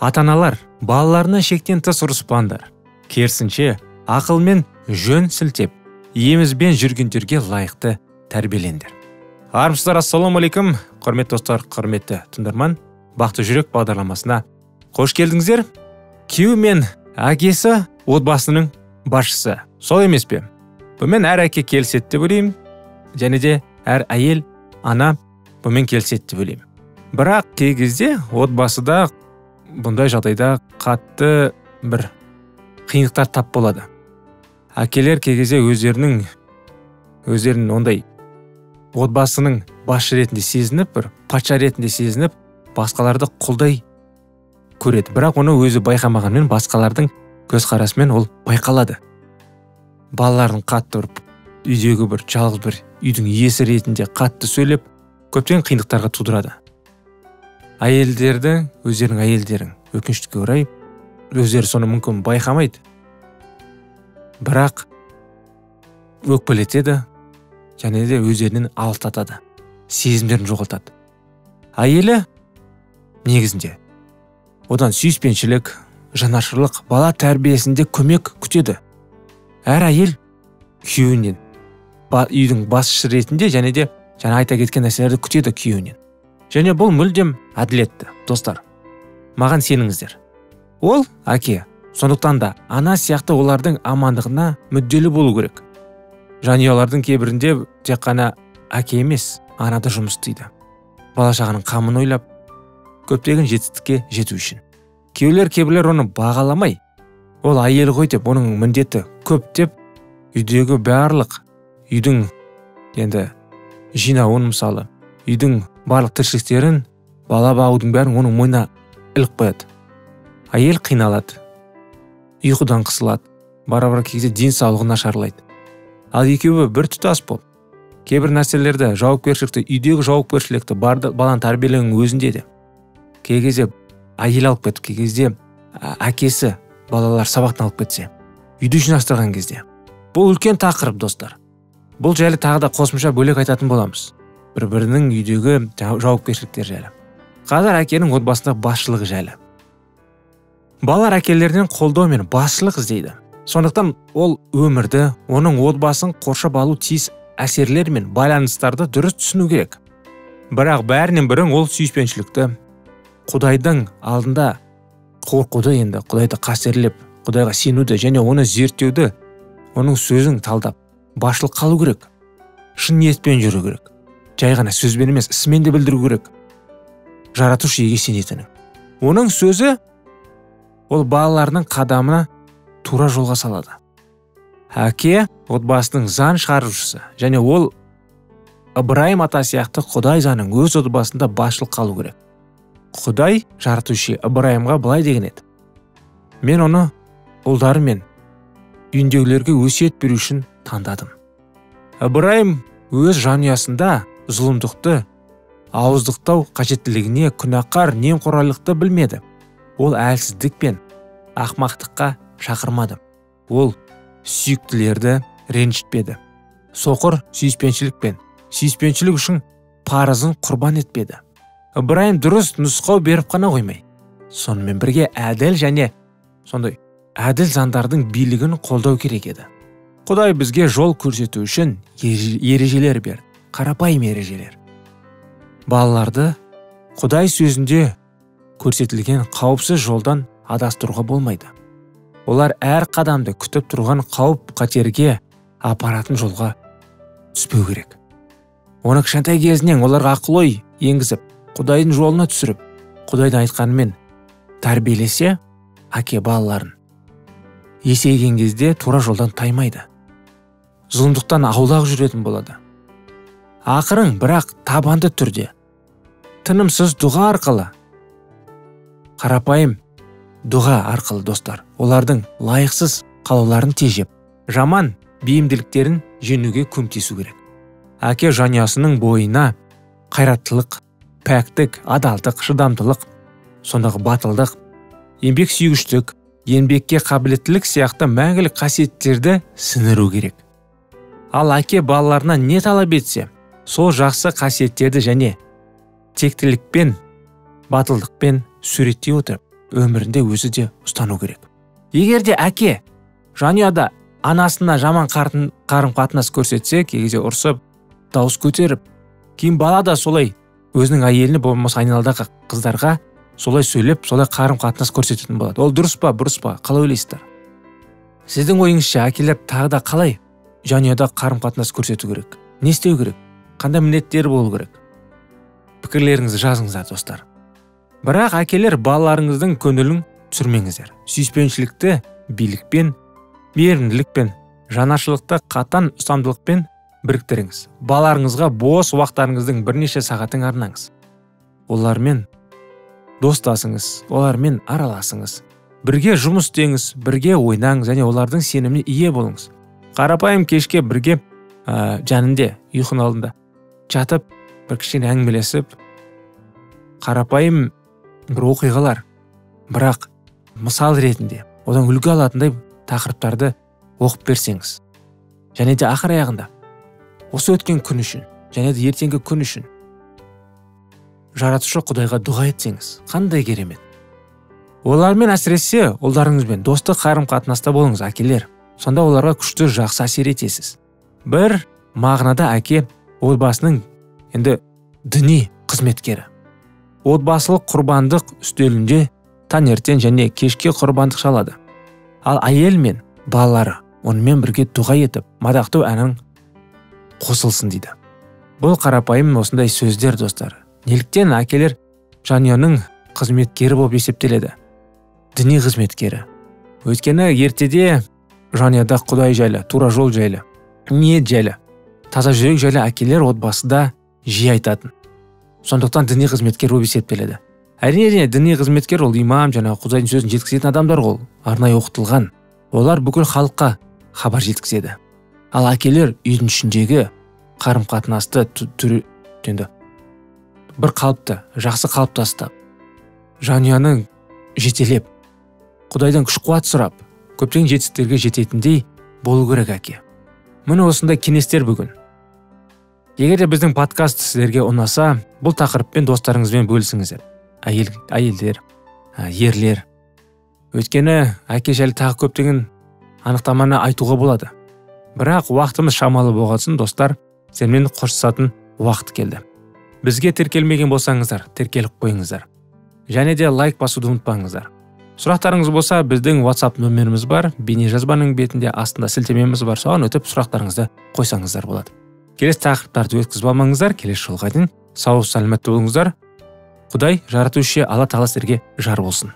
Ата-аналар балаларына шектен тыс ұрыспаңдар. Керісінше, ақылмен жөн сілтеп, емізбен жүргендерге лайықты тәрбиелеңдер. Армысыздар, ассалаумағалейкум, құрметті достар, құрметті тыңдарман. Бақты жүрек бағдарламасына қош келдіңіздер. Күйеу мен әкесі отбасының басшысы. Сол емес пе? Бұмен әр әке келіседі деп ойлаймын, және де әр әйел, ана бұмен келіседі деп ойлаймын. Бірақ кей кезде отбасыда бұндай жағдайда қатты бір қиындықтар тап болады. Әкелер кей кезде өздерінің ондай отбасының басшы ретінде сезініп, бір патша ретінде сезініп, басқаларды құлдай көреді. Бірақ оны өзі байқамағанмен басқалардың көзқарасымен ол байқалады. Балалардың қатты ұрып, үйдегі бір жалғыз бір үйдің иесі ретінде қатты сөйлеп, көптеген қиындықтарға тудырады. Өздерінің әйелдерін өкінішке орай өздері соны мүмкін байқамайды. Бірақ өкпелетеді, және де өздерінен алыстатады, сезімдерін жоғалтады. Әйелі негізінде одан сүйіспеншілік, жанашырлық, бала тәрбиесінде көмек күтеді. Әр әйел күйеуінен үйдің басшысы ретінде және де айта кеткен нәрселерді күтеді күйеуінен. Және бұл мүлдем әділетті, достар. Маған сеніңіздер. Ол әке, сондықтан да ана сияқты олардың амандығына мүдделі болу керек. Жанұялардың кейбірінде тек қана әке емес, ана да жұмыс істейді. Бала-шағаның қамын ойлап, көптеген жетістікке жету үшін. Кейбіреулер оны бағаламай, ол әйел ғой деп, оның міндеті көп деп, үйдегі барлық үйдің жинауын, мысалы, үйдің барлық тіршіліктерін, бала бағудың бәрін оның мойнына іліп қояды. Әйел қиналады, ұйқыдан қысылады, бара-бара кезде денсаулығы нашарлайды. Ал екеуі бір тұтас болып, кейбір нәрселерді, жауапкершілікті, үйдегі жауапкершілікті баланы тәрбиелеудің өзінде де. Кей кезде әйел алып кетіп, кей кезде әкесі балалар сабақтан алып кетсе, үйді жинастырған кезде. Бұл үлкен тақырып, достар. Бұл жайлы тағы да қосымша бөлек айтатын боламыз. Бір-бірінің үйдегі жауапкершіліктер жайлы. Қазір әкенің отбасында басшылығы жайлы. Балалар әкелерінен қолдау мен басшылық іздейді. Сондықтан ол өмірді, оның отбасын қоршап алу тиіс әсерлер мен байланыстарды дұрыс түсіну керек. Бірақ бәрінен бірін ол сүйіспеншілікті, Құдайдың алдында қорқуды, Құдайды қастерлеп, Құдайға сенуді және оны зерттеуді, оның сөзін талдап, басшылық қалу керек. Шын ниетпен жүру керек. Жай ғана сөзбен емес, ісімен де білдіру керек. Жаратушы иеге сенетінін. Оның сөзі ол балаларының қадамына тура жолға салады. Әке отбасының заң шығарушысы, және ол Ибраим ата сияқты Құдай заңын өз отбасында басшылық қалу керек. Құдай жаратушы Ибраимға былай деген еді: мен оны ұлдары мен үйіндегілерге өсиет беру үшін таңдадым. Ибраим өз жанұясында зұлымдықты, ауыздықтау қажеттілігіне күнәқар немқұрайлықты білмеді. Ол әлсіздік пен ақмақтыққа шақырмады. Ол сүйіктілерді ренжітпеді. Соқыр сүйіспеншілік үшін парызын құрбан етпеді. Ибраим дұрыс нұсқау беріп қана қоймай, сонымен бірге әділ және сондай әділ заңдардың билігін қолдау керек еді. Құдай бізге жол көрсету үшін ережелер берді, қарапайым ережелер. Балаларды Құдай сөзінде көрсетілген қауіпсіз жолдан адастыруға болмайды. Олар әр қадамды күтіп тұрған қауіп қатерге апаратын жолға түспеу керек. Оны кішкентай кезінен оларға ақыл-ой енгізіп, Құдайдың жолына түсіріп, Құдайдың айтқанымен тәрбиелесе, әке балаларын есейген кезде тура жолдан таймайды. Зұлымдықтан аулақ жүретін болады. Ақырын, бірақ табанды түрде, тынымсыз дұға арқылы, қарапайым дұға арқылы, достар, олардың лайықсыз қалауларын тежеп, жаман бейімділіктерін жеңуге көмектесу керек. Әке жанұясының бойына қайраттылық, пәктік, адалдық, шыдамдылық, сондағы батылдық, еңбек сүйгіштік, еңбекке қабілеттілік сияқты мәңгілік қасиеттерді сіңіру керек. Ал әке балаларына не талап етсе, сол жақсы қасиеттерді және тектілікпен, батылдықпен суреттей отырып, өмірінде өзі де ұстану керек. Егер де әке жанұяда анасына жаман қарым-қатынас көрсетсе, кей кезде ұрсып, дауыс көтеріп, кейін бала да солай өзінің әйеліне, болмаса айналадағы қыздарға солай сөйлеп, солай қарым-қатынас көрсететін болады. Ол дұрыс па, бұрыс па? Қалай ойлайсыздар? Сіздің ойыңызша әкелер тағы да қалай жанұяда қарым-қатынас көрсету керек? Не істеу керек? Қандай міндеттері болу керек? Пікірлеріңізді жазыңыздар, достар. Бірақ әкелер балаларыңыздың көңілін түсірмеңіздер. Сүйіспеншілікті билікпен, мейірімділікпен, жанашырлықты қатаң ұстамдылықпен біріктіріңіз. Балаларыңызға бос уақыттарыңыздың бірнеше сағатын арнаңыз. Олармен достасыңыз, олармен араласыңыз. Бірге жұмыс істеңіз, бірге ойнаңыз және олардың сеніміне ие болыңыз. Қарапайым кешке бірге жанында, ұйқының алдында жатып, бір кішкене әңгімелесіп, қарапайым бір оқиғалар, бірақ мысал ретінде одан үлгі алатындай тақырыптарды оқып берсеңіз. Және де ақыр аяғында осы өткен күн үшін, және де ертеңгі күн үшін жаратушы Құдайға дұға етсеңіз, қандай керемет. Олармен әсіресе ұлдарыңызбен достық қарым-қатынаста болыңыз, әкелер. Сонда оларға күшті жақсы әсер етесіз. Бір мағынада әке отбасының енді діни қызметкері. Отбасылық құрбандық үстелінде таңертең және кешке құрбандық шалады. Ал әйел мен балалары онымен бірге дұға етіп, мадақтау әнін қосылсын дейді. Бұл қарапайым осындай сөздер, достар. Неліктен әкелер жанұяның қызметкері болып есептеледі? Діни қызметкері. Өйткені ертеде жанұяда Құдай жайлы, тура жол жайлы, ниет жайлы, таза жүрек жайлы әкелер отбасыда жиі айтатын. Сондықтан діни қызметкер болып есептеледі. Әрине, діни қызметкер ол имам, жаңағы Құдайдың сөзін жеткізетін адамдар ол, арнайы оқытылған. Олар бүкіл халыққа хабар жеткізеді. Ал әкелер үйдің ішіндегі қарым-қатынасты бір қалыпты, жақсы қалыптастап, жанұяның жетелеп, Құдайдан күш-қуат сұрап, көптеген жетістіктерге жететіндей болу керек әке. Міне осындай кеңестер бүгін. Егер де біздің подкаст сіздерге ұнаса, бұл тақырыппен достарыңызбен бөлісіңіздер. Әйелдер, ерлер. Өйткені әке жайлы тағы көптеген анықтаманы айтуға болады. Бірақ уақытымыз шамалы болғасын, достар, сіздермен қоштасатын уақыт келді. Бізге тіркелмеген болсаңыздар, тіркеліп қойыңыздар. Және де лайк басуды ұмытпаңыздар. Сұрақтарыңыз болса, біздің WhatsApp нөміріміз бар, бейнежазбаның бетінде астында сілтемеміз бар, соған өтіп сұрақтарыңызды қойсаңыздар болады. Келесі тақырыптарды өткізіп алмаңыздар, келесі жолға дейін сау саламатты болыңыздар. Құдай жаратушы Алла Тағала сіздерге жар болсын.